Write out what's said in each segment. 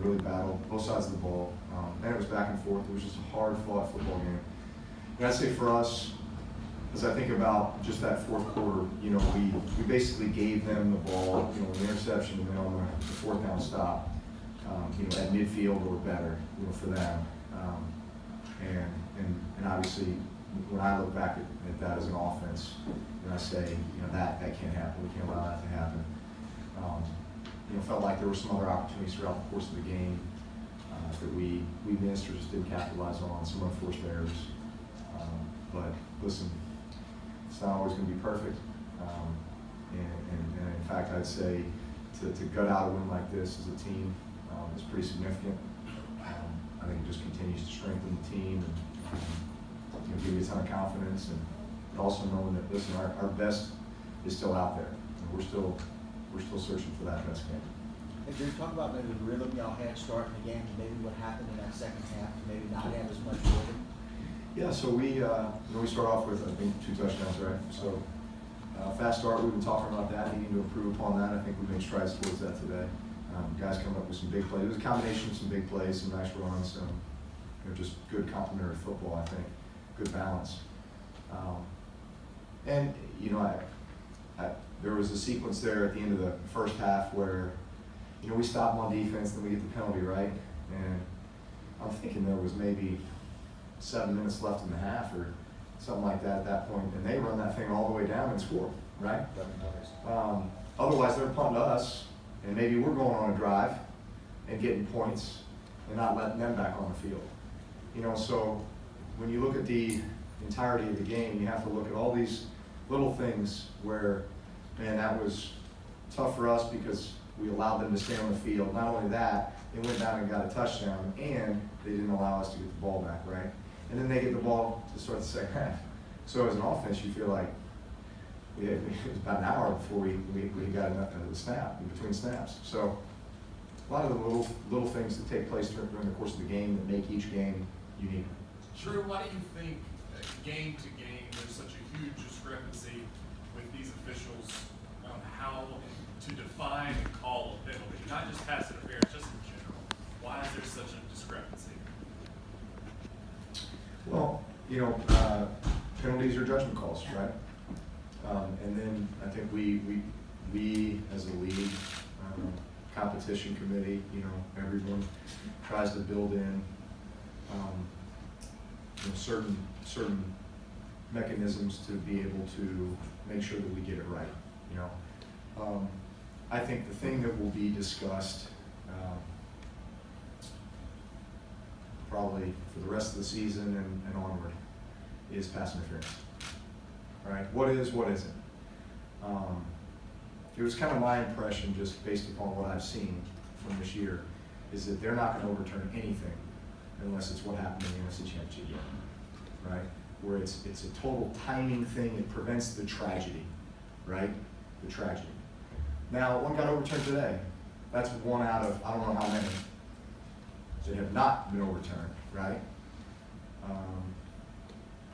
really battled both sides of the ball. And it was back and forth. It was just a hard-fought football game. And I'd say for us, as I think about just that fourth quarter, we basically gave them the ball, an interception, and then on the fourth down stop, at midfield or better, for them. And obviously, when I look back at that as an offense, and I say, that can't happen. We can't allow that to happen. Felt like there were some other opportunities throughout the course of the game that we missed or just didn't capitalize on, some unforced errors. But listen, it's not always going to be perfect. And in fact, I'd say to gut out a win like this as a team is pretty significant. I think it just continues to strengthen the team and give you a ton of confidence, but also knowing that, listen, our best is still out there. And we're still searching for that best game. Hey, Drew, talk about maybe the rhythm y'all had starting the game and maybe what happened in that second half to maybe not have as much rhythm. Yeah, so we start off with, I think, 2 touchdowns, right? So fast start, we've been talking about that, needing to improve upon that. I think we've made strides towards that today. Guys coming up with some big plays. It was a combination of some big plays, some nice runs, just good complementary football, I think. Good balance. And there was a sequence there at the end of the first half where, we stop them on defense, then we get the penalty, right? And I'm thinking there was maybe 7 minutes left in the half or something like that at that point, and they run that thing all the way down and score, right? Otherwise, they're punting to us, and maybe we're going on a drive and getting points and not letting them back on the field. So when you look at the entirety of the game, you have to look at all these little things where, man, that was tough for us because we allowed them to stay on the field. Not only that, they went down and got a touchdown, and they didn't allow us to get the ball back, right? And then they get the ball to start the second half. So as an offense, you feel like it was about an hour before we got enough of the snap, in between snaps. So a lot of the little things that take place during the course of the game that make each game unique. Drew, why do you think game to game there's such a huge discrepancy with these officials on how to define and call a penalty, not just pass interference, just in general? Why is there such a discrepancy? Well, penalties are judgment calls, right? And then I think we as a league, competition committee, everyone tries to build in certain mechanisms to be able to make sure that we get it right. I think the thing that will be discussed probably for the rest of the season and onward is pass interference. Right? What is, what isn't? It was kind of my impression, just based upon what I've seen from this year, is that they're not going to overturn anything unless it's what happened in the NFC Championship game, right? Where it's a total timing thing. It prevents the tragedy, right? The tragedy. Now, one got overturned today. That's one out of I don't know how many that have not been overturned, right?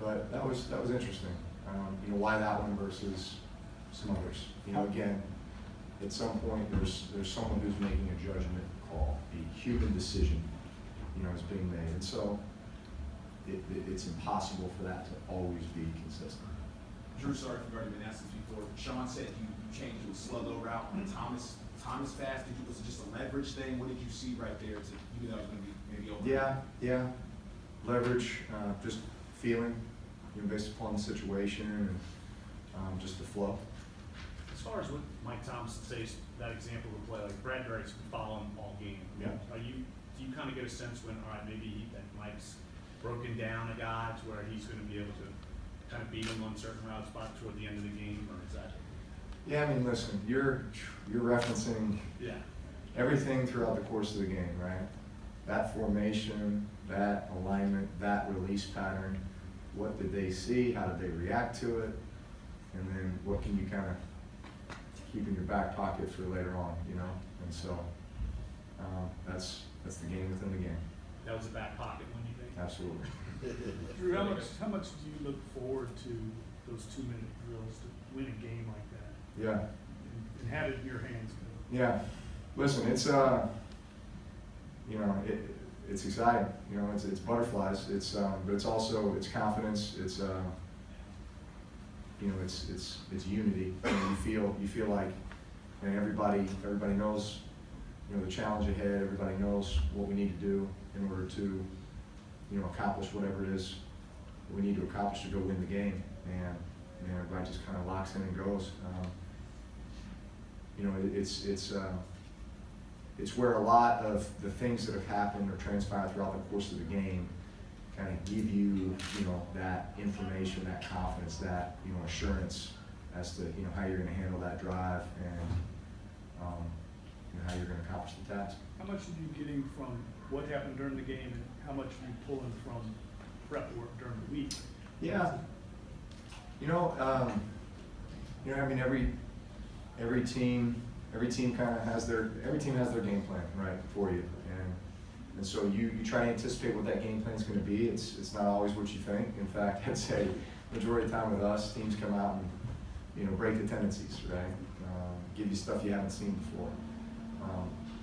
But that was interesting. Why that one versus some others? Again, at some point there's someone who's making a judgment call. A human decision, is being made, and so it's impossible for that to always be consistent. Drew, sorry if you've already been asked this before. Sean said you changed to a slow route on Thomas fast. Was it just a leverage thing? What did you see right there to you knew that was going to be maybe over? Yeah. Leverage, just feeling, based upon the situation and just the flow. As far as what Mike Thompson says, that example of play, like Brad Drake's been following all game. Yeah. Do you kind of get a sense when, all right, maybe that Mike's broken down a guy to where he's going to be able to kind of beat him on certain route spots toward the end of the game, or is that? Yeah, I mean, listen, you're referencing everything throughout the course of the game, right? That formation, that alignment, that release pattern. What did they see? How did they react to it? And then what can you kind of keep in your back pocket for later on, And so that's the game within the game. That was a back pocket one, you think? Absolutely. Drew, how much do you look forward to those 2-minute drills to win a game like that? Yeah. And have it in your hands? Yeah. Listen, it's it's exciting, it's butterflies, but it's also, it's confidence, it's unity. You feel like, and everybody knows, the challenge ahead, everybody knows what we need to do in order to, accomplish whatever it is we need to accomplish to go win the game, and, everybody just kind of locks in and goes. It's where a lot of the things that have happened or transpired throughout the course of the game kind of give you, that information, that confidence, that, assurance as to, how you're going to handle that drive and, how you're going to accomplish the task. How much are you getting from what happened during the game, and how much are you pulling from prep work during the week? Yeah. Every team kind of has their game plan, right, for you. And so you try to anticipate what that game plan is going to be. It's not always what you think. In fact, I'd say majority of the time with us, teams come out and, break the tendencies, right? Give you stuff you haven't seen before.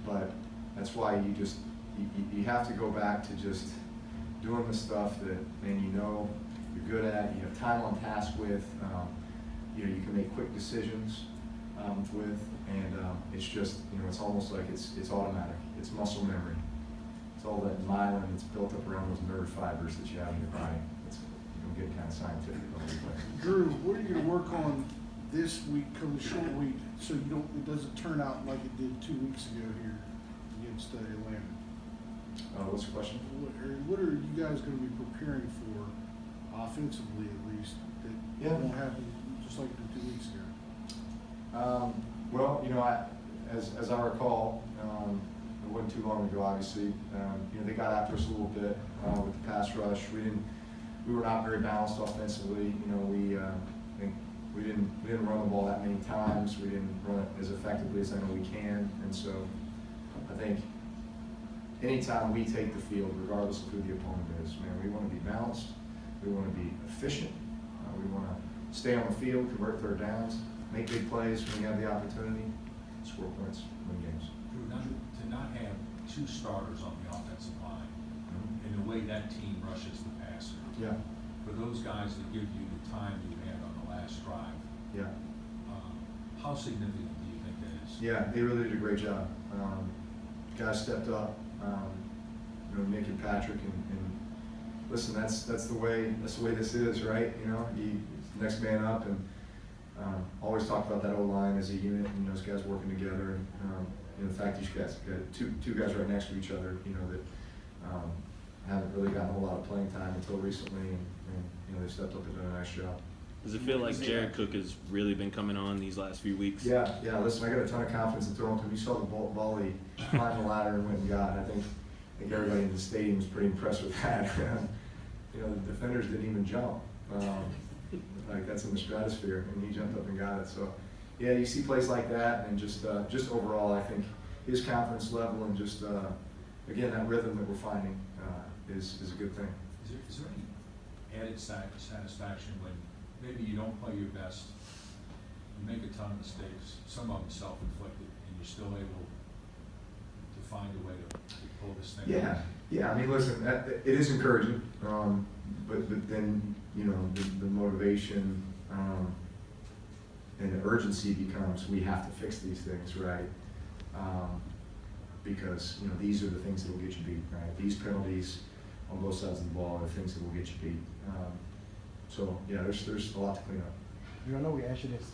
But that's why you have to go back to just doing the stuff that, man, you're good at, you have time on task with, you can make quick decisions with, and it's just, it's almost like it's automatic. It's muscle memory. It's all that myelin that's built up around those nerve fibers that you have in your body. You can get kind of scientific about it. Drew, what are you gonna work on this week, come the short week, so it doesn't turn out like it did 2 weeks ago here against Atlanta? What's the question? What are you guys gonna be preparing for, offensively at least, that won't happen just like it did 2 weeks ago? Well, as I recall, it wasn't too long ago, obviously, they got after us a little bit with the pass rush. We were not very balanced offensively. We didn't run the ball that many times. We didn't run it as effectively as I know we can. And so I think anytime we take the field, regardless of who the opponent is, man, we want to be balanced. We want to be efficient. We want to stay on the field, convert third downs, make big plays when we have the opportunity, score points, win games. Drew, to not have two starters on the offensive line in the way that team rushes the passer. Yeah. For those guys that give you the time you had on the last drive. Yeah. How significant do you think that is? Yeah, they really did a great job. Guys stepped up, Nick and Patrick, and listen, that's the way this is, right? You next man up, and always talk about that O-line as a unit, and those guys working together, and the fact that you guys got two guys right next to each other, that haven't really gotten a whole lot of playing time until recently, and they stepped up and done a nice job. Does it feel like Jared Cook has really been coming on these last few weeks? Yeah. Listen, I got a ton of confidence in throwing to him. You saw the ball he climbed the ladder and went and got. I think everybody in the stadium was pretty impressed with that. The defenders didn't even jump. Like that's in the stratosphere, and he jumped up and got it. So, yeah, you see plays like that, and just overall, I think his confidence level and just again that rhythm that we're finding is a good thing. Is there any added satisfaction when maybe you don't play your best, you make a ton of mistakes, some of them self-inflicted, and you're still able to find a way to pull this thing off? Yeah. I mean, listen, it is encouraging, but then the motivation and the urgency becomes we have to fix these things, right? Because these are the things that will get you beat, right? These penalties on both sides of the ball are the things that will get you beat. So yeah, there's a lot to clean up. I know we asked you this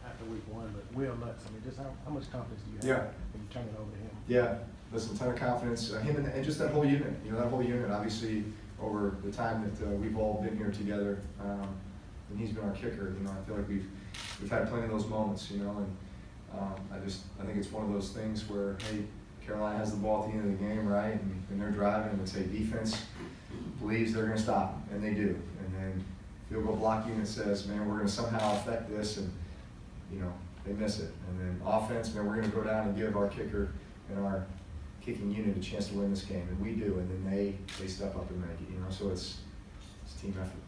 after week 1, but Will Lutz, just how much confidence do you have when you turn it over to him? Yeah, listen, ton of confidence. Him and just that whole unit. That whole unit. Obviously, over the time that we've all been here together, and he's been our kicker. I feel like we've had plenty of those moments. And I think it's one of those things where hey, Carolina has the ball at the end of the game, right? And they're driving, and say defense believes they're going to stop them, and they do. And then field goal block unit says, man, we're going to somehow affect this, and they miss it. And then offense, man, we're going to go down and give our kicker and our kicking unit a chance to win this game, and we do. And then they step up and make it. So it's a team effort.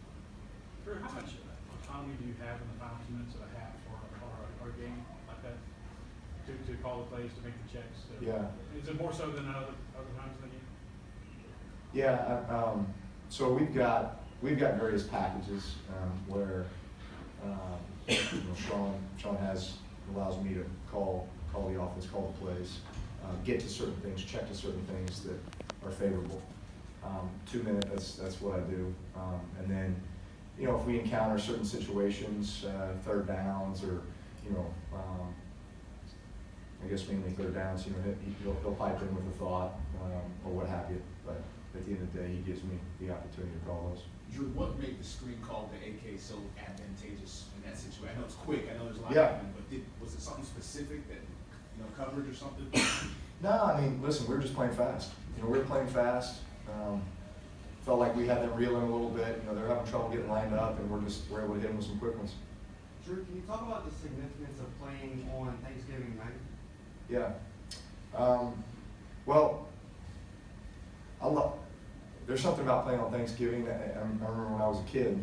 Drew, how much autonomy do you have in the final 2 minutes of a half or a game like that? to call the plays, to make the checks? Yeah. Is it more so than other times in the game? Yeah, so we've got various packages, where, you know, Sean allows me to call the offense, call the plays, get to certain things, check to certain things that are favorable. 2 minute, that's what I do. And then, you know, if we encounter certain situations, third downs or, you know, I guess mainly third downs, you know, he'll pipe in with a thought, or what have you. But at the end of the day, he gives me the opportunity to call those. Drew, what made the screen call to AK so advantageous in that situation? I know it's quick, I know there's a lot Yeah. happening, but was it something specific that, you know, coverage or something? No, I mean, listen, we were just playing fast. You know, we were playing fast. Felt like we had them reeling a little bit. You know, they're having trouble getting lined up, and we're able to hit them with some quick ones. Drew, can you talk about the significance of playing on Thanksgiving night? Yeah. Well, there's something about playing on Thanksgiving. I remember when I was a kid,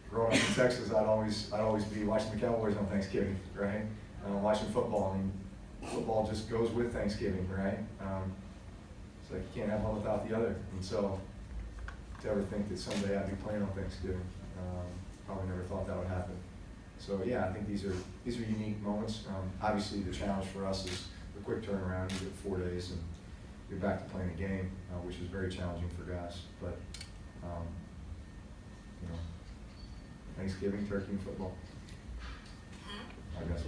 growing up in Texas, I'd always be watching the Cowboys on Thanksgiving, right? Watching football. I mean, football just goes with Thanksgiving, right? It's like you can't have one without the other. And so, to ever think that someday I'd be playing on Thanksgiving, probably never thought that would happen. So yeah, I think these are unique moments. Obviously, the challenge for us is the quick turnaround. You get 4 days and you're back to playing a game, which is very challenging for guys. But you know, Thanksgiving, turkey, and football. I guess.